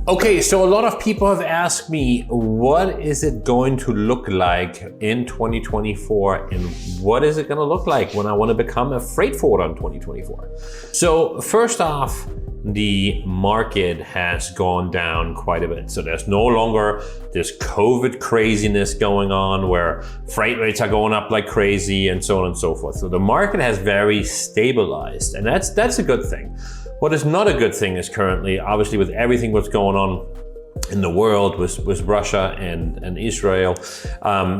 Okay, so a lot of people have asked me, what is it going to look like in 2024 and what is it going to look like when I want to become a freight forwarder in 2024? So first off, the market has gone down quite a bit. So there's no longer this COVID craziness going on where freight rates are going up like crazy and so on and so forth. So the market has very stabilized, and that's a good thing. What is not a good thing is currently, obviously with everything what's going on in the world with Russia and Israel,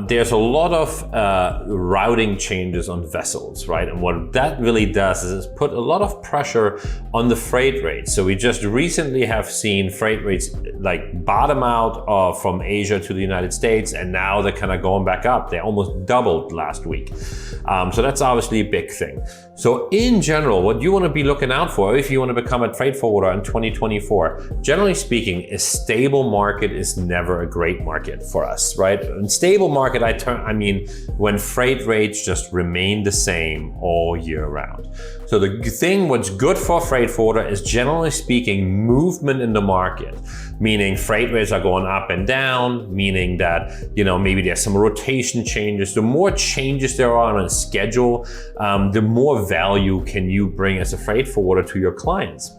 there's a lot of routing changes on vessels, right? And what that really does is put a lot of pressure on the freight rates. So we just recently have seen freight rates like bottom out from Asia to the United States, and now they're kind of going back up. They almost doubled last week. So that's obviously a big thing. So in general, what you want to be looking out for if you want to become a freight forwarder in 2024, generally speaking, a stable market is never a great market for us, right? In stable market, I mean when freight rates just remain the same all year round. So the thing what's good for a freight forwarder is, generally speaking, movement in the market, meaning freight rates are going up and down, meaning that, maybe there's some rotation changes. The more changes there are on a schedule, the more value can you bring as a freight forwarder to your clients.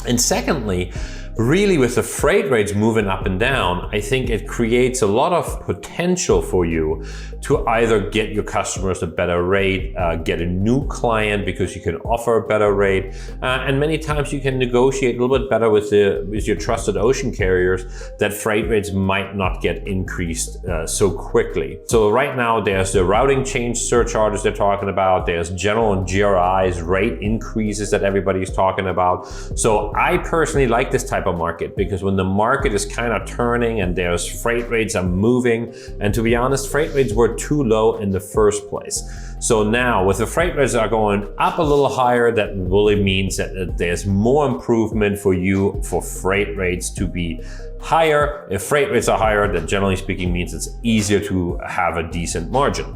And secondly, really with the freight rates moving up and down, I think it creates a lot of potential for you to either get your customers a better rate, get a new client because you can offer a better rate, and many times you can negotiate a little bit better with your trusted ocean carriers that freight rates might not get increased so quickly. So right now there's the routing change surcharges they're talking about, there's general and GRIs rate increases that everybody's talking about. So I personally like this type of market because when the market is kind of turning and there's freight rates are moving, and to be honest, freight rates were too low in the first place. So now with the freight rates are going up a little higher, that really means that there's more improvement for you for freight rates to be higher. If freight rates are higher, that generally speaking means it's easier to have a decent margin.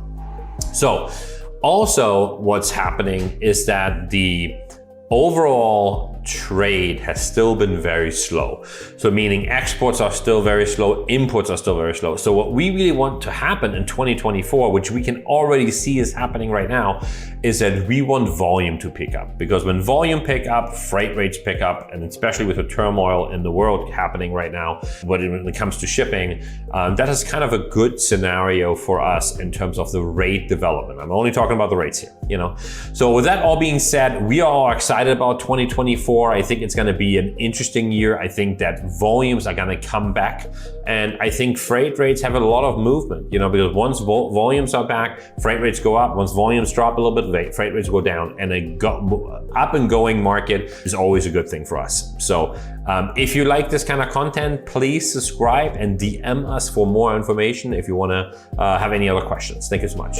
So also what's happening is that the overall trade has still been very slow. So meaning exports are still very slow, imports are still very slow. So what we really want to happen in 2024, which we can already see is happening right now, is that we want volume to pick up. Because when volume pick up, freight rates pick up, and especially with the turmoil in the world happening right now, when it comes to shipping, that is kind of a good scenario for us in terms of the rate development. I'm only talking about the rates here, So with that all being said, we are all excited about 2024. I think it's going to be an interesting year. I think that volumes are going to come back, and I think freight rates have a lot of movement, because once volumes are back, freight rates go up. Once volumes drop a little bit, freight rates go down, and a up and going market is always a good thing for us. So if you like this kind of content, please subscribe and DM us for more information if you want to have any other questions. Thank you so much.